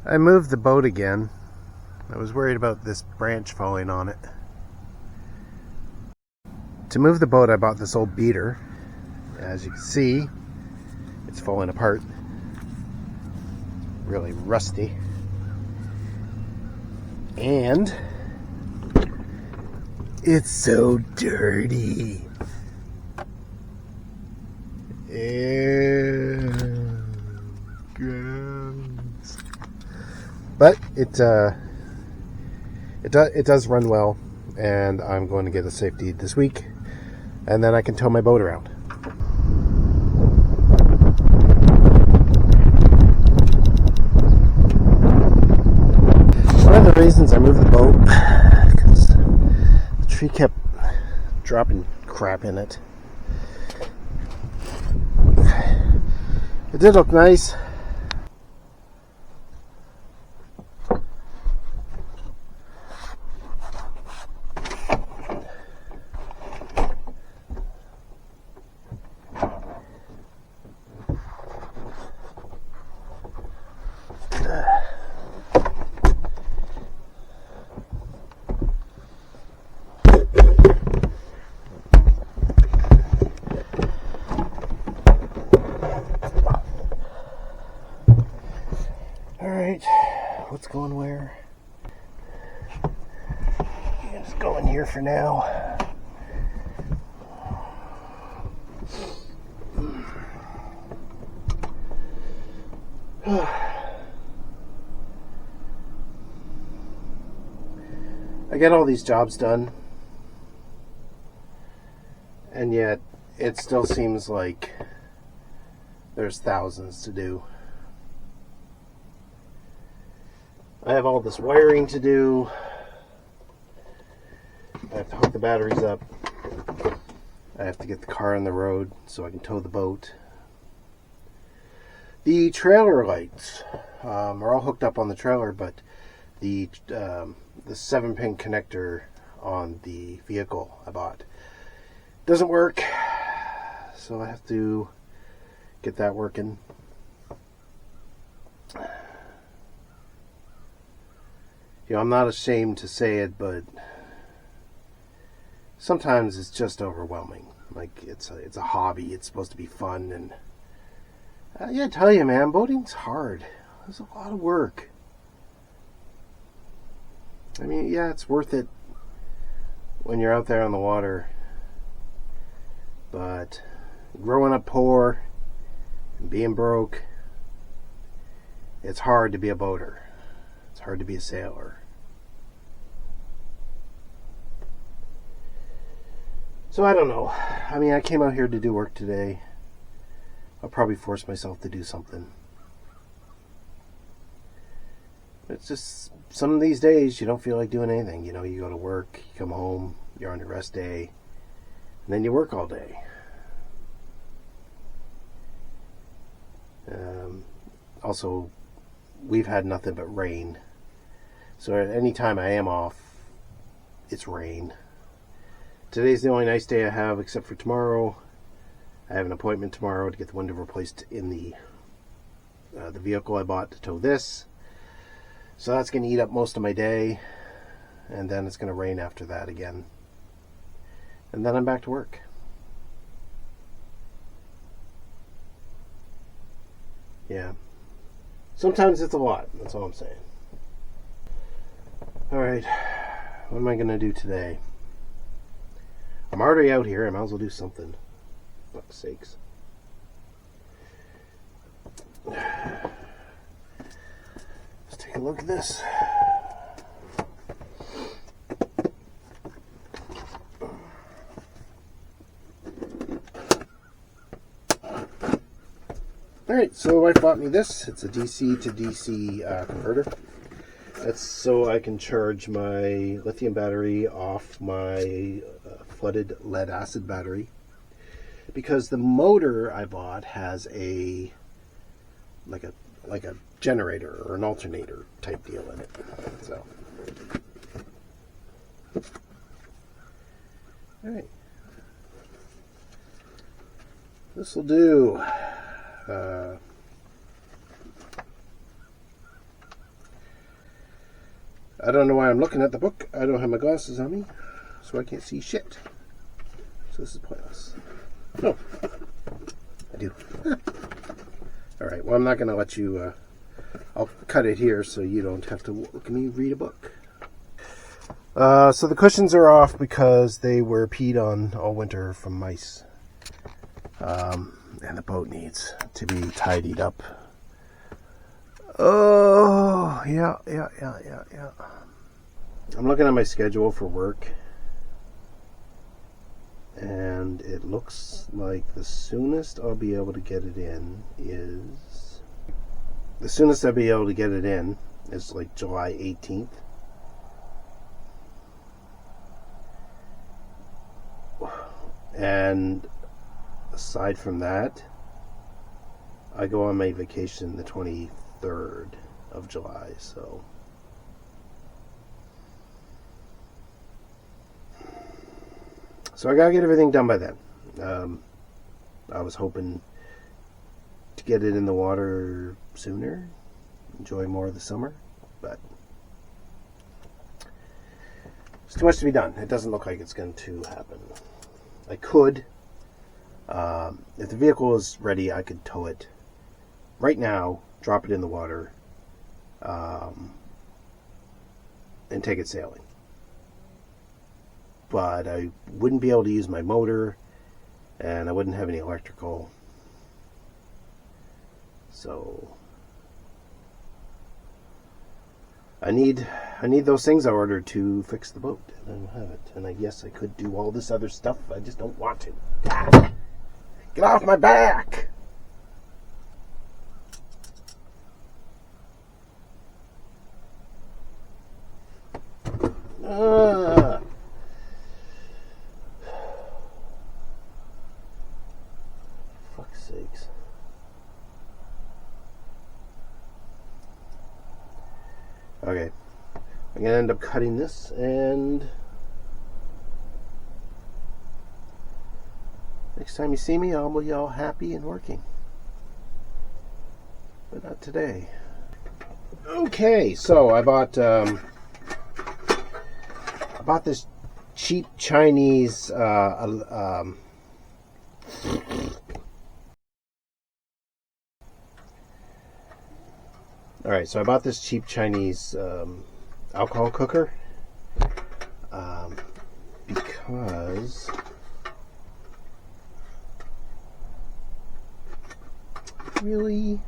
I moved the boat again. I was worried about this branch falling on it. To move the boat, I bought this old beater. As you can see, it's falling apart. Really rusty. And it's so dirty. Ew, gross. But it does run well, and I'm going to get a safety this week, and then I can tow my boat around. One of the reasons I moved the boat because the tree kept dropping crap in it. It did look nice. Alright, what's going where? Yeah, just go in here for now. I get all these jobs done, and yet it still seems like there's thousands to do. I have all this wiring to do. I have to hook the batteries up. I have to get the car on the road so I can tow the boat. The trailer lights are all hooked up on the trailer, but the 7-pin connector on the vehicle I bought doesn't work, so I have to get that working. You know, I'm not ashamed to say it, but sometimes it's just overwhelming. Like, it's a hobby. It's supposed to be fun, and yeah, I tell you, man, boating's hard. There's a lot of work. I mean, yeah, it's worth it when you're out there on the water, but growing up poor and being broke, it's hard to be a boater. It's hard to be a sailor. So I don't know. I mean, I came out here to do work today. I'll probably force myself to do something. It's just some of these days you don't feel like doing anything. You know, you go to work, you come home, you're on your rest day, and then you work all day. Also, we've had nothing but rain. So at any time I am off, it's rain. Today's the only nice day I have, except for tomorrow. I have an appointment tomorrow to get the window replaced in the vehicle I bought to tow this. So that's going to eat up most of my day, and then it's going to rain after that again. And then I'm back to work. Yeah. Sometimes it's a lot, that's all I'm saying. Alright, what am I going to do today? I'm already out here, I might as well do something. Fuck's sakes. Let's take a look at this. Alright, so I bought me this. It's a DC to DC converter. That's so I can charge my lithium battery off my flooded lead acid battery, because the motor I bought has a like a generator or an alternator type deal in it. So, all right, this will do. I don't know why I'm looking at the book. I don't have my glasses on me, so I can't see shit. So this is pointless. Oh, I do. Alright, well, I'm not going to let you... I'll cut it here so you don't have to look at me read a book. So the cushions are off because they were peed on all winter from mice. And the boat needs to be tidied up. Oh, yeah. I'm looking at my schedule for work. And it looks like the soonest I'll be able to get it in is... The soonest I'll be able to get it in is like July 18th. And aside from that, I go on my vacation the 23rd of July, so... So I gotta get everything done by then. I was hoping to get it in the water sooner, enjoy more of the summer, but there's too much to be done. It doesn't look like it's going to happen. I could, if the vehicle is ready, I could tow it right now, drop it in the water, and take it sailing. But I wouldn't be able to use my motor, and I wouldn't have any electrical. So I need those things I ordered to fix the boat, and I don't have it. And I guess I could do all this other stuff. I just don't want to. Get off my back! Fuck's sakes. Okay, I'm gonna end up cutting this, and next time you see me, I'll be all happy and working. But not today. Okay, so I bought this cheap Chinese Alright, so I bought this cheap Chinese alcohol cooker because really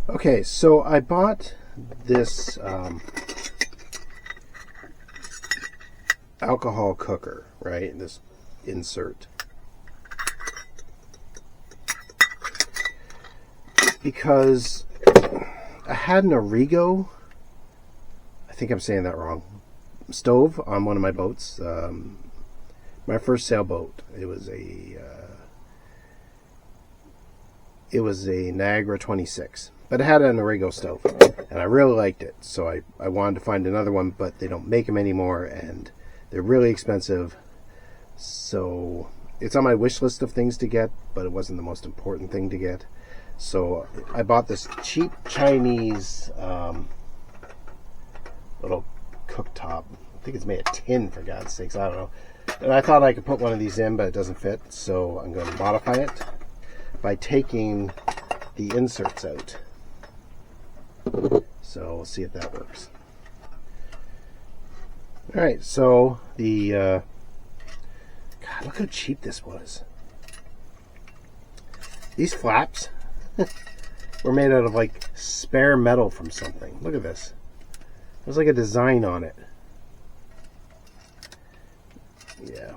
okay, so I bought this alcohol cooker, right? This insert. Because I had an Origo, I think I'm saying that wrong, stove on one of my boats. My first sailboat. It was a Niagara 26. But it had an Origo stove. And I really liked it. So I wanted to find another one, but they don't make them anymore, and they're really expensive, so it's on my wish list of things to get, but it wasn't the most important thing to get. So I bought this cheap Chinese little cooktop. I think it's made of tin, for God's sakes, I don't know. And I thought I could put one of these in, but it doesn't fit, so I'm going to modify it by taking the inserts out. So we'll see if that works. Alright, so the God, look how cheap this was. These flaps were made out of like spare metal from something. Look at this. There's like a design on it. Yeah.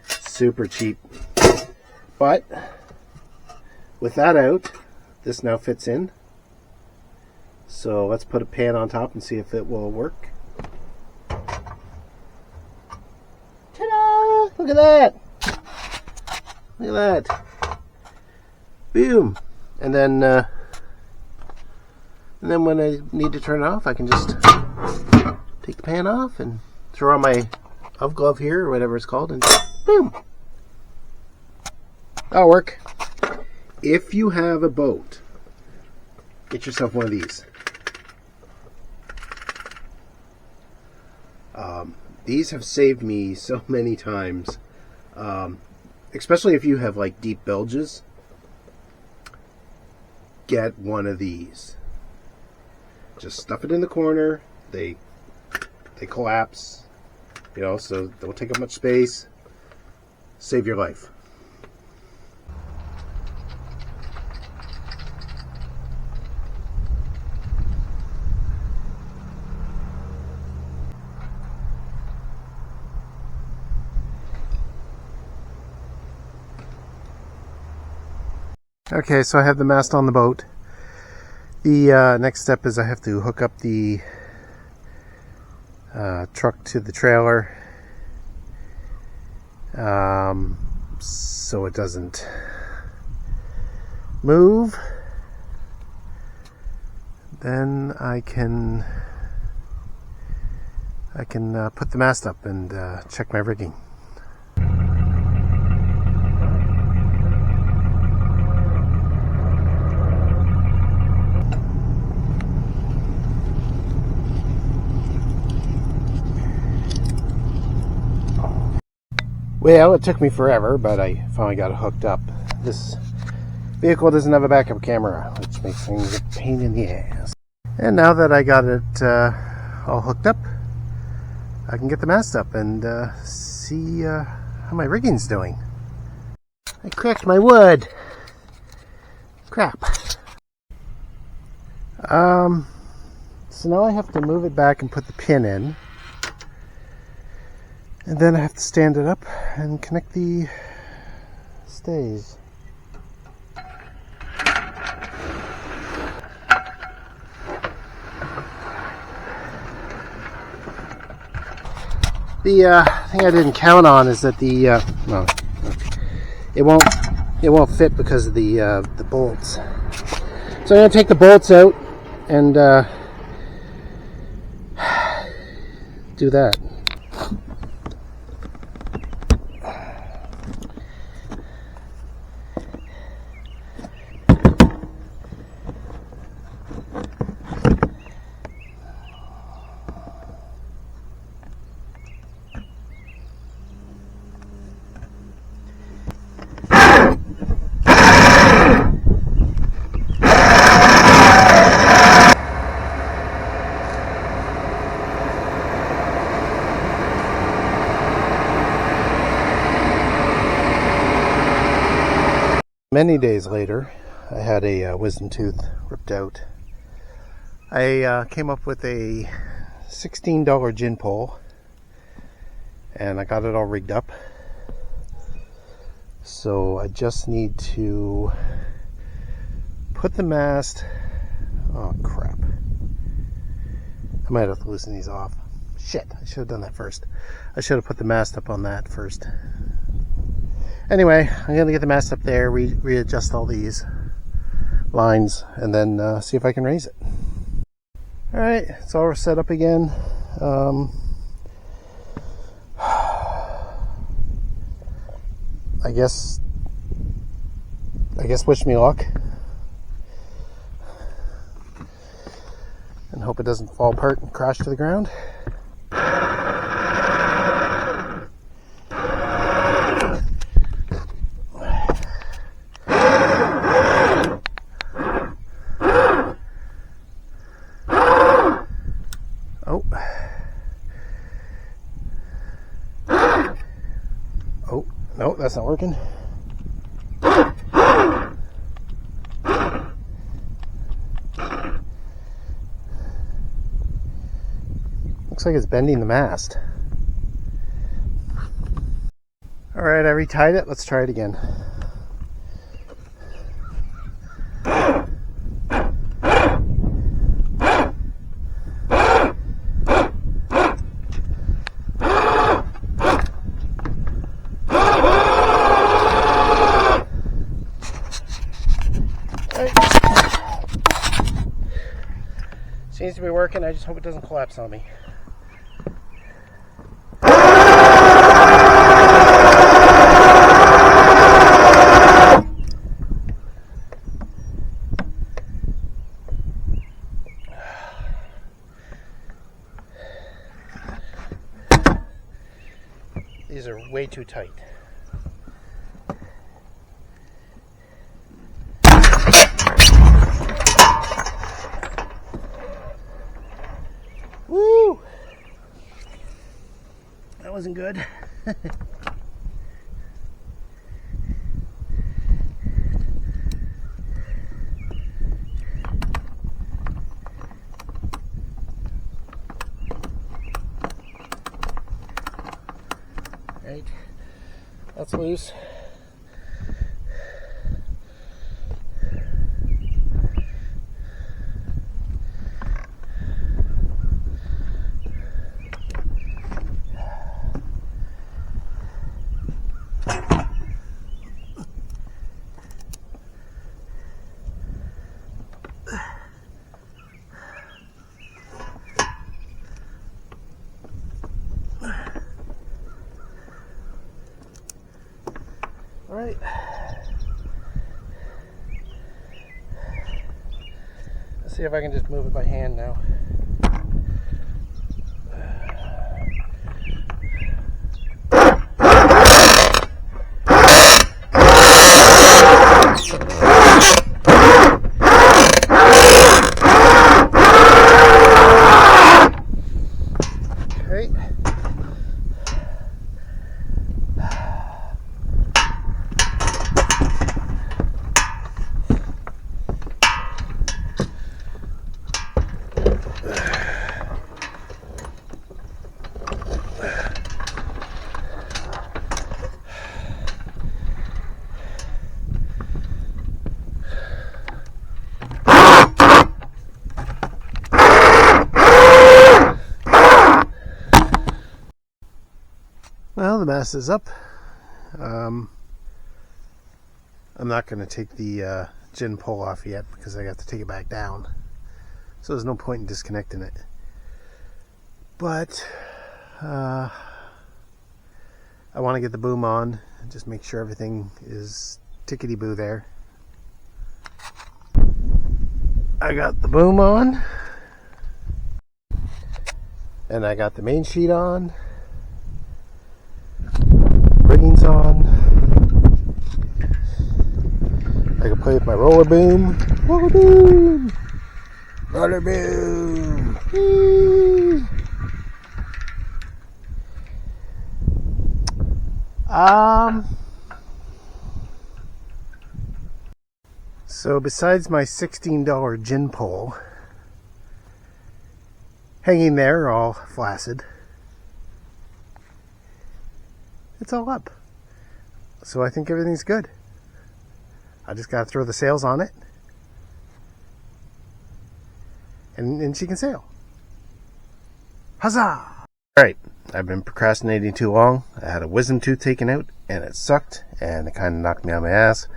Super cheap. But with that out, this now fits in. So let's put a pan on top and see if it will work. Ta-da! Look at that! Look at that! Boom! And then when I need to turn it off, I can just take the pan off and throw on my oven glove here, or whatever it's called, and Boom. That'll work. If you have a boat, get yourself one of these. These have saved me so many times, especially if you have like deep bilges. Get one of these. Just stuff it in the corner. They collapse, you know, so they don't take up much space. Save your life. Okay, so I have the mast on the boat. The next step is I have to hook up the truck to the trailer so it doesn't move. Then I can put the mast up and check my rigging. Well, it took me forever, but I finally got it hooked up. This vehicle doesn't have a backup camera, which makes things a pain in the ass. And now that I got it all hooked up, I can get the mast up and see how my rigging's doing. I cracked my wood. Crap. So now I have to move it back and put the pin in. And then I have to stand it up and connect the stays. The thing I didn't count on is that the well, it won't fit because of the bolts. So I'm gonna take the bolts out and do that. Many days later, I had a wisdom tooth ripped out. I came up with a $16 gin pole, and I got it all rigged up. So I just need to put the mast. Oh crap! I might have to loosen these off. Shit! I should have done that first. I should have put the mast up on that first. Anyway, I'm going to get the mast up there, readjust all these lines, and then see if I can raise it. Alright, it's all set up again. I guess wish me luck. And hope it doesn't fall apart and crash to the ground. Oh, no, that's not working. Looks like it's bending the mast. Alright, I retied it. Let's try it again. Seems to be working. I just hope it doesn't collapse on me. These are way too tight. Woo! That wasn't good. Right, that's loose. All right. Let's see if I can just move it by hand now. Okay. Well, the mast is up. I'm not going to take the gin pole off yet because I got to take it back down. So there's no point in disconnecting it. But I want to get the boom on and just make sure everything is tickety-boo there. I got the boom on. And I got the main sheet on. Rigging's on. I can play with my roller boom. Roller boom! Roller boom! Whee! So besides my $16 gin pole hanging there all flaccid, it's all up. So I think everything's good. I just gotta throw the sails on it and she can sail. Huzzah! Alright, I've been procrastinating too long. I had a wisdom tooth taken out and it sucked and it kind of knocked me on my ass.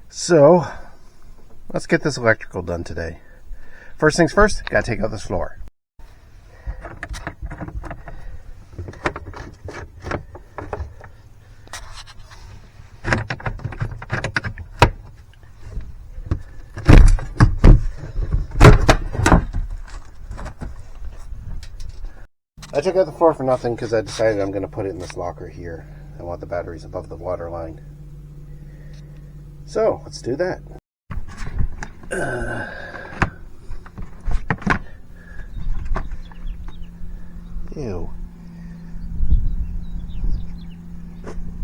So let's get this electrical done today. First things first, gotta take out this floor. I took out the floor for nothing because I decided I'm going to put it in this locker here. I want the batteries above the water line. So, let's do that. Ew.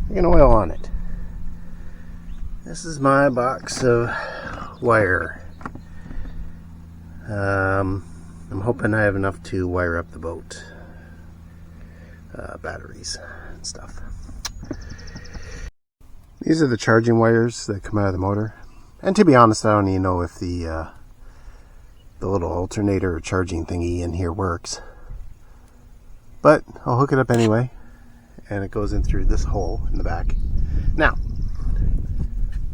Freaking oil on it. This is my box of wire. I'm hoping I have enough to wire up the boat. Batteries and stuff. These are the charging wires that come out of the motor. And to be honest, I don't even know if the little alternator or charging thingy in here works. But I'll hook it up anyway. And it goes in through this hole in the back. Now,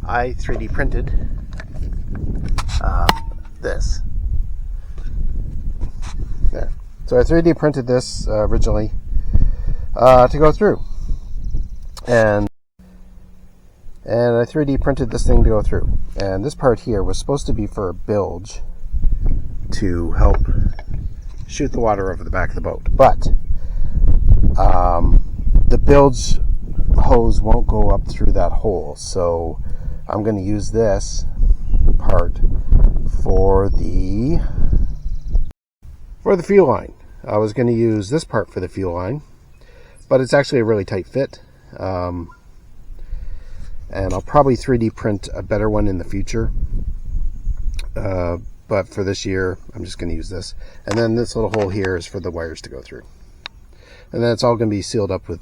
I 3D printed this. There. So I 3D printed this originally to go through. And I 3D printed this thing to go through. And this part here was supposed to be for a bilge to help shoot the water over the back of the boat. But the bilge hose won't go up through that hole, so I'm going to use this part for the fuel line. I was going to use this part for the fuel line, but it's actually a really tight fit, and I'll probably 3D print a better one in the future, but for this year I'm just going to use this. And then this little hole here is for the wires to go through, and then it's all going to be sealed up with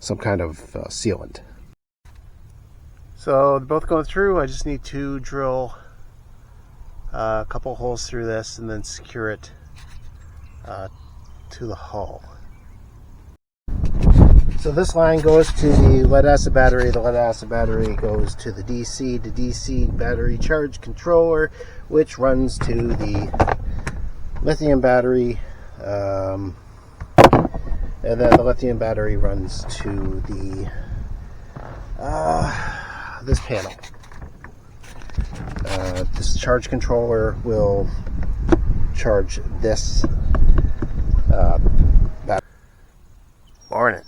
some kind of sealant. So they're both going through. I just need to drill a couple holes through this and then secure it to the hull. So this line goes to the lead acid battery. The lead acid battery goes to the DC to DC battery charge controller, which runs to the lithium battery, and then the lithium battery runs to the this panel. This charge controller will charge this battery. Morning.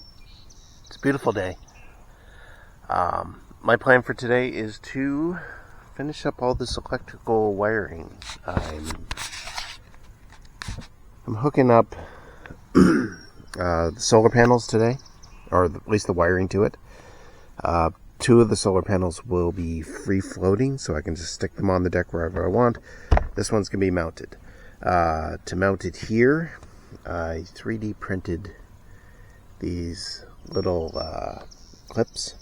It's a beautiful day. My plan for today is to finish up all this electrical wiring. I'm hooking up the solar panels today, or at least the wiring to it. 2 of the solar panels will be free floating, so I can just stick them on the deck wherever I want. This one's going to be mounted. To mount it here, I 3D printed these little clips,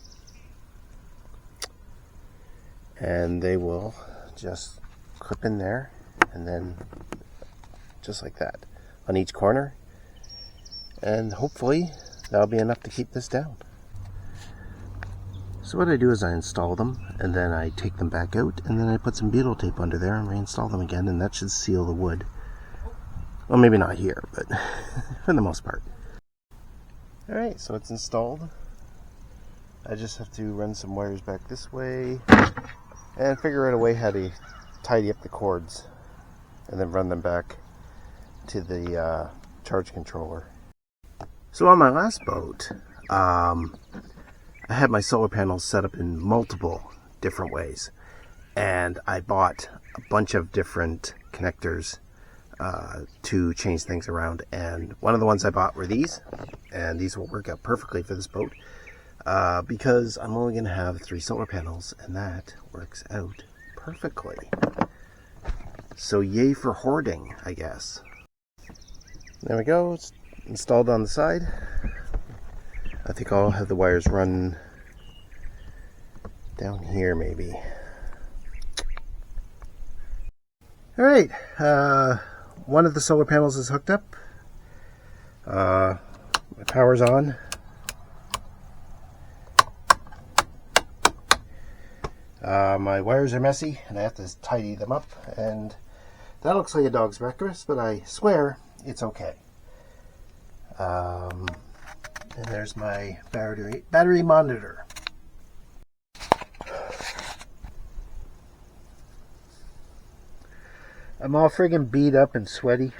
and they will just clip in there, and then just like that on each corner, and hopefully that'll be enough to keep this down. So what I do is I install them, and then I take them back out, and then I put some butyl tape under there and reinstall them again, and that should seal the wood. Well, maybe not here, but for the most part. Alright, so it's installed. I just have to run some wires back this way and figure out a way how to tidy up the cords and then run them back to the charge controller. So on my last boat, I had my solar panels set up in multiple different ways, and I bought a bunch of different connectors to change things around, and one of the ones I bought were these, and these will work out perfectly for this boat because I'm only going to have 3 solar panels, and that works out perfectly. So yay for hoarding, I guess. There we go. It's installed on the side. I think I'll have the wires run down here maybe. Alright, one of the solar panels is hooked up. My power's on. My wires are messy and I have to tidy them up, and that looks like a dog's breakfast, but I swear it's okay. And there's my battery monitor. I'm all friggin' beat up and sweaty.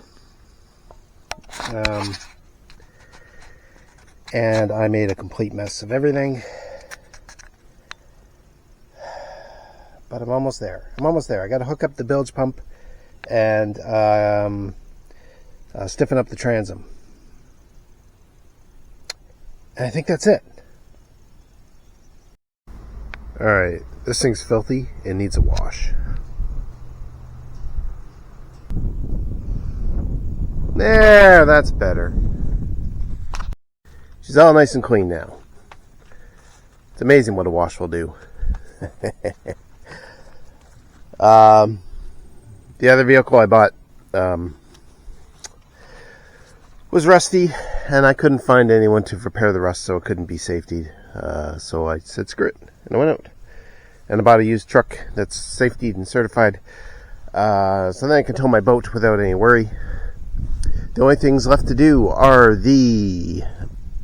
And I made a complete mess of everything. But I'm almost there. I gotta hook up the bilge pump and stiffen up the transom. And I think that's it. Alright, this thing's filthy. It needs a wash. There, that's better. She's all nice and clean now. It's amazing what a wash will do. The other vehicle I bought was rusty, and I couldn't find anyone to repair the rust, so it couldn't be safetied. So I said screw it, and I went out. And I bought a used truck that's safetied and certified, so then I can tow my boat without any worry. The only things left to do are the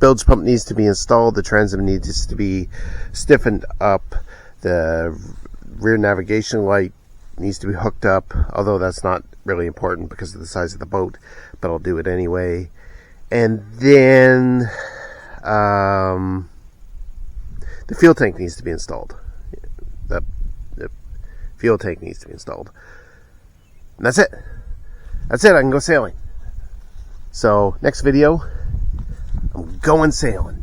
bilge pump needs to be installed, the transom needs to be stiffened up, the rear navigation light needs to be hooked up, although that's not really important because of the size of the boat, but I'll do it anyway. And then The fuel tank needs to be installed. The fuel tank needs to be installed. And that's it. That's it. I can go sailing. So, next video, I'm going sailing.